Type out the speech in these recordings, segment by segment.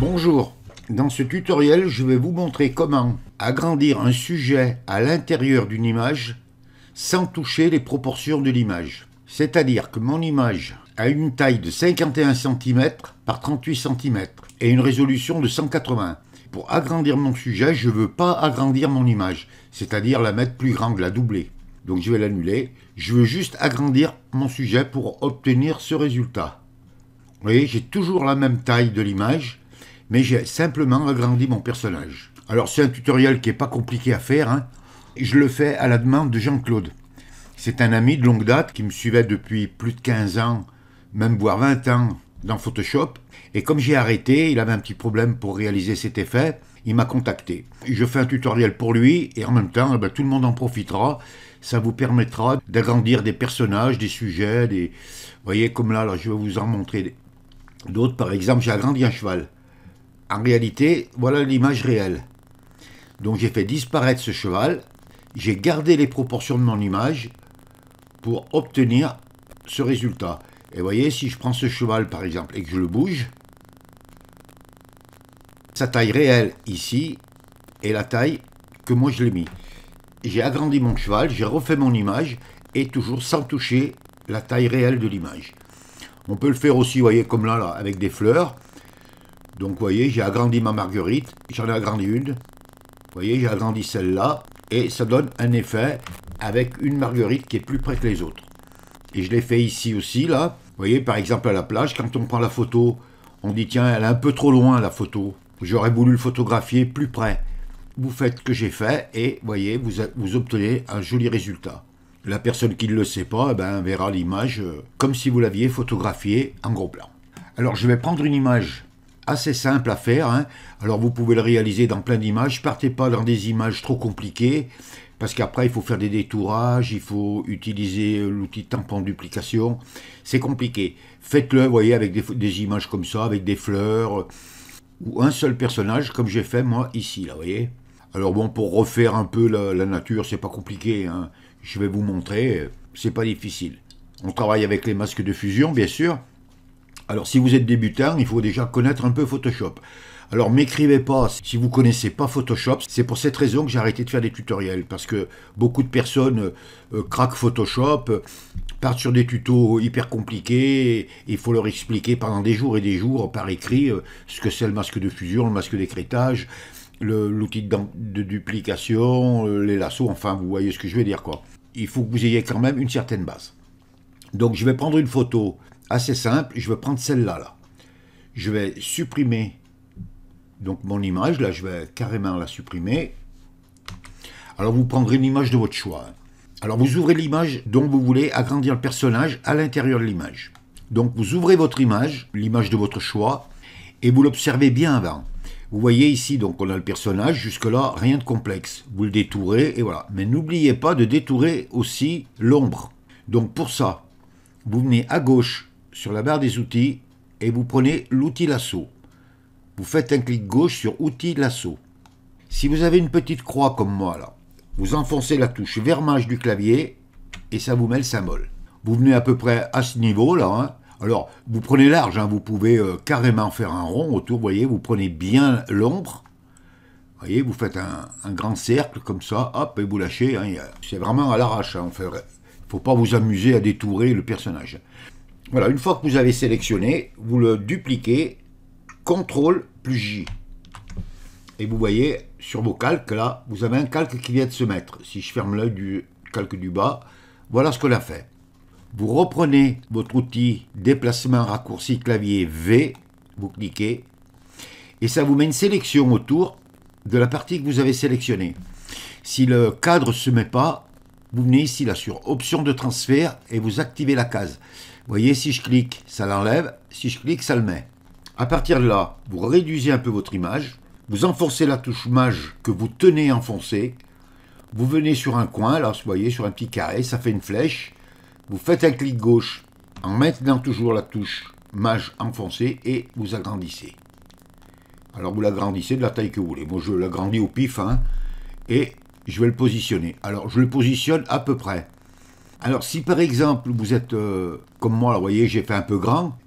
Bonjour, dans ce tutoriel je vais vous montrer comment agrandir un sujet à l'intérieur d'une image sans toucher les proportions de l'image. C'est-à-dire que mon image a une taille de 51 cm par 38 cm et une résolution de 180. Pour agrandir mon sujet, je ne veux pas agrandir mon image, c'est-à-dire la mettre plus grande, la doubler. Donc je vais l'annuler. Je veux juste agrandir mon sujet pour obtenir ce résultat. Vous voyez, j'ai toujours la même taille de l'image, mais j'ai simplement agrandi mon personnage. Alors c'est un tutoriel qui n'est pas compliqué à faire, hein. Je le fais à la demande de Jean-Claude. C'est un ami de longue date qui me suivait depuis plus de 15 ans, même voire 20 ans dans Photoshop. Et comme j'ai arrêté, il avait un petit problème pour réaliser cet effet, il m'a contacté. Je fais un tutoriel pour lui et en même temps, tout le monde en profitera. Ça vous permettra d'agrandir des personnages, des sujets, des... Vous voyez, comme là, je vais vous en montrer d'autres. Par exemple, j'ai agrandi un cheval. En réalité, voilà l'image réelle. Donc j'ai fait disparaître ce cheval, j'ai gardé les proportions de mon image pour obtenir ce résultat. Et vous voyez, si je prends ce cheval par exemple et que je le bouge, sa taille réelle ici est la taille que moi je l'ai mis. J'ai agrandi mon cheval, j'ai refait mon image et toujours sans toucher la taille réelle de l'image. On peut le faire aussi, vous voyez, comme là, avec des fleurs. Donc vous voyez, j'ai agrandi ma marguerite, j'en ai agrandi une. Vous voyez, j'ai agrandi celle-là et ça donne un effet avec une marguerite qui est plus près que les autres. Et je l'ai fait ici aussi, là. Vous voyez, par exemple à la plage, quand on prend la photo, on dit tiens, elle est un peu trop loin la photo. J'aurais voulu le photographier plus près. Vous faites ce que j'ai fait et vous voyez, vous obtenez un joli résultat. La personne qui ne le sait pas, verra l'image comme si vous l'aviez photographiée en gros plan. Alors je vais prendre une image assez simple à faire, hein. Alors vous pouvez le réaliser dans plein d'images. Partez pas dans des images trop compliquées parce qu'après il faut faire des détourages, il faut utiliser l'outil tampon duplication, c'est compliqué. Faites-le, vous voyez, avec des images comme ça, avec des fleurs ou un seul personnage comme j'ai fait moi ici, là, vous voyez. Alors bon, pour refaire un peu la nature, c'est pas compliqué, hein. Je vais vous montrer, c'est pas difficile. On travaille avec les masques de fusion, bien sûr. Alors si vous êtes débutant, il faut déjà connaître un peu Photoshop. Alors m'écrivez pas si vous ne connaissez pas Photoshop, c'est pour cette raison que j'ai arrêté de faire des tutoriels, parce que beaucoup de personnes craquent Photoshop, partent sur des tutos hyper compliqués, il faut leur expliquer pendant des jours et des jours par écrit ce que c'est le masque de fusion, le masque d'écrêtage, l'outil de duplication, les lassos, enfin vous voyez ce que je veux dire quoi. Il faut que vous ayez quand même une certaine base. Donc je vais prendre une photo assez simple, je vais prendre celle-là. Là. Je vais supprimer donc mon image, là je vais carrément la supprimer. Alors vous prendrez une image de votre choix. Alors vous ouvrez l'image dont vous voulez agrandir le personnage à l'intérieur de l'image. Donc vous ouvrez votre image, l'image de votre choix, et vous l'observez bien avant. Vous voyez ici, donc on a le personnage, jusque-là, rien de complexe. Vous le détourez, et voilà. Mais n'oubliez pas de détourer aussi l'ombre. Donc pour ça, vous venez à gauche sur la barre des outils, et vous prenez l'outil lasso. Vous faites un clic gauche sur outil lasso. Si vous avez une petite croix comme moi, là, vous enfoncez la touche vermage du clavier, et ça vous met le symbole. Vous venez à peu près à ce niveau, là, hein. Alors, vous prenez large, hein, vous pouvez carrément faire un rond autour, vous voyez, vous prenez bien l'ombre, vous voyez, vous faites un grand cercle comme ça, hop, et vous lâchez, hein, c'est vraiment à l'arrache, hein, il ne faut pas vous amuser à détourer le personnage. Voilà, une fois que vous avez sélectionné, vous le dupliquez, CTRL plus J. Et vous voyez, sur vos calques, là, vous avez un calque qui vient de se mettre. Si je ferme l'œil du calque du bas, voilà ce qu'on a fait. Vous reprenez votre outil déplacement raccourci clavier V, vous cliquez, et ça vous met une sélection autour de la partie que vous avez sélectionnée. Si le cadre ne se met pas, vous venez ici là sur option de transfert et vous activez la case. Vous voyez, si je clique, ça l'enlève, si je clique, ça le met. À partir de là, vous réduisez un peu votre image, vous enfoncez la touche maj que vous tenez enfoncée, vous venez sur un coin, là, vous voyez, sur un petit carré, ça fait une flèche. Vous faites un clic gauche en maintenant toujours la touche maj enfoncée et vous agrandissez. Alors vous l'agrandissez de la taille que vous voulez. Moi je l'agrandis au pif, hein, et je vais le positionner. Alors je le positionne à peu près. Alors si par exemple vous êtes comme moi, là, vous voyez, j'ai fait un peu grand,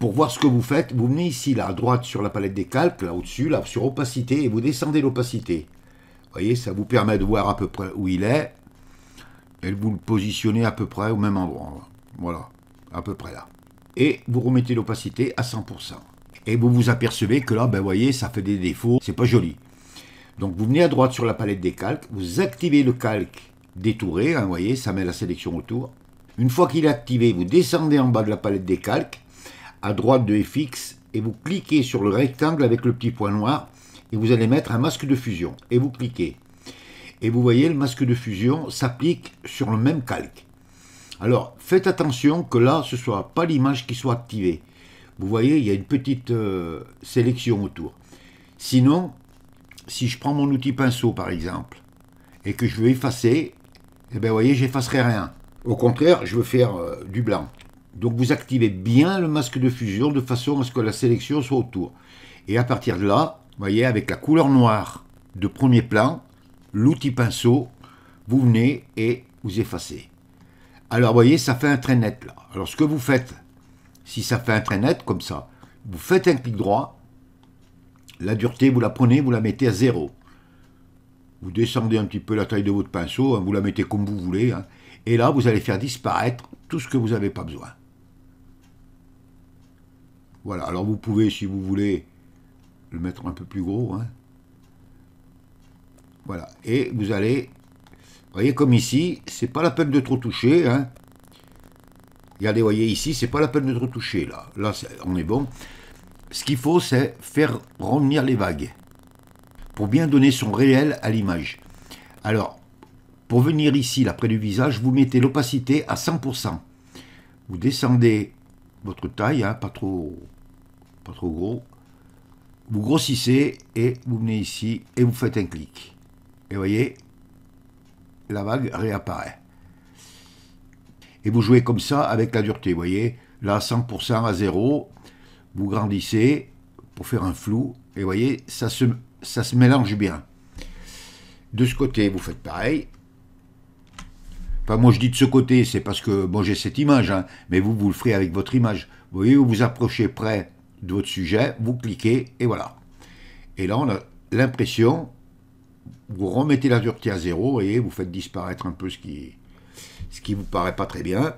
pour voir ce que vous faites, vous venez ici, là, à droite, sur la palette des calques, là, au-dessus, là, sur opacité, et vous descendez l'opacité. Vous voyez, ça vous permet de voir à peu près où il est, et vous le positionnez à peu près au même endroit. Voilà, à peu près là. Et vous remettez l'opacité à 100%. Et vous vous apercevez que là, ben, vous voyez, ça fait des défauts, c'est pas joli. Donc vous venez à droite sur la palette des calques, vous activez le calque détouré, hein, vous voyez, ça met la sélection autour. Une fois qu'il est activé, vous descendez en bas de la palette des calques, à droite de FX, et vous cliquez sur le rectangle avec le petit point noir, et vous allez mettre un masque de fusion. Et vous cliquez. Et vous voyez, le masque de fusion s'applique sur le même calque. Alors, faites attention que là, ce ne soit pas l'image qui soit activée. Vous voyez, il y a une petite sélection autour. Sinon, si je prends mon outil pinceau, par exemple, et que je veux effacer, eh bien, vous voyez, j'effacerai rien. Au contraire, je veux faire du blanc. Donc, vous activez bien le masque de fusion de façon à ce que la sélection soit autour. Et à partir de là, vous voyez, avec la couleur noire de premier plan, l'outil pinceau, vous venez et vous effacez. Alors, vous voyez, ça fait un trait net, là. Alors, ce que vous faites, si ça fait un trait net, comme ça, vous faites un clic droit, la dureté, vous la prenez, vous la mettez à 0. Vous descendez un petit peu la taille de votre pinceau, hein, vous la mettez comme vous voulez, hein, et là, vous allez faire disparaître tout ce que vous n'avez pas besoin. Voilà, alors vous pouvez, si vous voulez, le mettre un peu plus gros, hein. Voilà, et vous allez, vous voyez comme ici, c'est pas la peine de trop toucher, hein. Regardez, vous voyez ici, c'est pas la peine de trop toucher, là. Là, on est bon. Ce qu'il faut, c'est faire revenir les vagues, pour bien donner son réel à l'image. Alors, pour venir ici, là, près du visage, vous mettez l'opacité à 100%. Vous descendez votre taille, hein, pas trop gros. Vous grossissez et vous venez ici et vous faites un clic. Et vous voyez, la vague réapparaît. Et vous jouez comme ça avec la dureté. Vous voyez, là, 100% à 0. Vous grandissez pour faire un flou. Et vous voyez, ça se mélange bien. De ce côté, vous faites pareil. Enfin, moi, je dis de ce côté, c'est parce que bon, j'ai cette image. Hein, mais vous le ferez avec votre image. Vous voyez, vous vous approchez près de votre sujet, vous cliquez, et voilà. Et là, on a l'impression, vous remettez la dureté à 0, et vous faites disparaître un peu ce qui vous paraît pas très bien.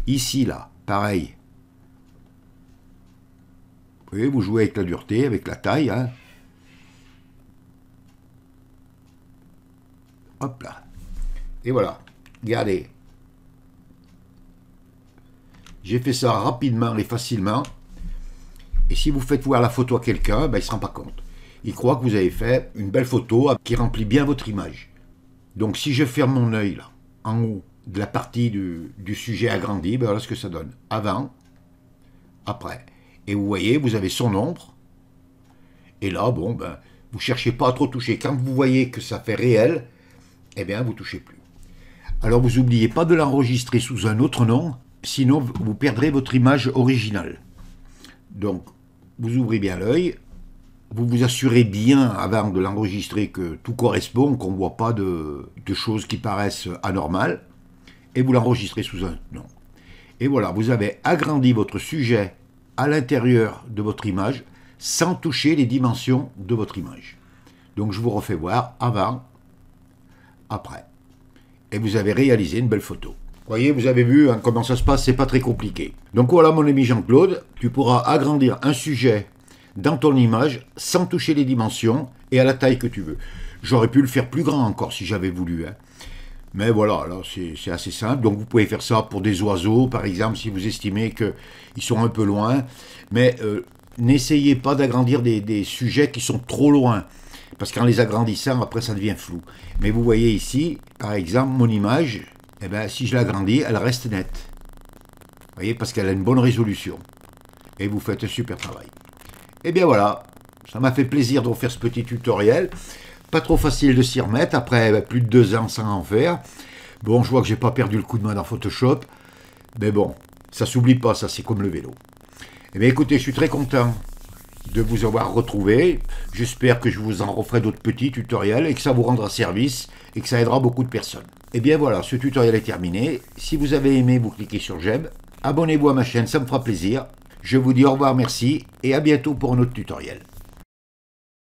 Ici, là, pareil. Vous voyez, vous jouez avec la dureté, avec la taille. Hein. Hop là. Et voilà. Regardez. J'ai fait ça rapidement et facilement. Et si vous faites voir la photo à quelqu'un, ben, il ne se rend pas compte. Il croit que vous avez fait une belle photo qui remplit bien votre image. Donc si je ferme mon œil là, en haut de la partie du sujet agrandi, ben voilà ce que ça donne. Avant, après. Et vous voyez, vous avez son ombre. Et là, bon, ben, vous ne cherchez pas à trop toucher. Quand vous voyez que ça fait réel, eh bien, vous ne touchez plus. Alors, vous n'oubliez pas de l'enregistrer sous un autre nom, sinon vous perdrez votre image originale. Donc, vous ouvrez bien l'œil, vous vous assurez bien avant de l'enregistrer que tout correspond, qu'on ne voit pas de choses qui paraissent anormales, et vous l'enregistrez sous un nom. Et voilà, vous avez agrandi votre sujet à l'intérieur de votre image sans toucher les dimensions de votre image. Donc, je vous refais voir avant, après. Et vous avez réalisé une belle photo. Vous voyez, vous avez vu hein, comment ça se passe, c'est pas très compliqué. Donc voilà mon ami Jean-Claude, tu pourras agrandir un sujet dans ton image sans toucher les dimensions et à la taille que tu veux. J'aurais pu le faire plus grand encore si j'avais voulu. Hein. Mais voilà, là c'est assez simple. Donc vous pouvez faire ça pour des oiseaux, par exemple, si vous estimez qu'ils sont un peu loin. Mais n'essayez pas d'agrandir des sujets qui sont trop loin. Parce qu'en les agrandissant, après ça devient flou. Mais vous voyez ici, par exemple, mon image... Eh bien, si je l'agrandis, elle reste nette. Vous voyez, parce qu'elle a une bonne résolution. Et vous faites un super travail. Et bien voilà, ça m'a fait plaisir de refaire ce petit tutoriel. Pas trop facile de s'y remettre, après plus de 2 ans sans en faire. Bon, je vois que j'ai pas perdu le coup de main dans Photoshop. Mais bon, ça s'oublie pas, ça c'est comme le vélo. Eh bien écoutez, je suis très content de vous avoir retrouvé. J'espère que je vous en referai d'autres petits tutoriels et que ça vous rendra service et que ça aidera beaucoup de personnes. Et bien voilà, ce tutoriel est terminé. Si vous avez aimé, vous cliquez sur j'aime. Abonnez-vous à ma chaîne, ça me fera plaisir. Je vous dis au revoir, merci, et à bientôt pour un autre tutoriel.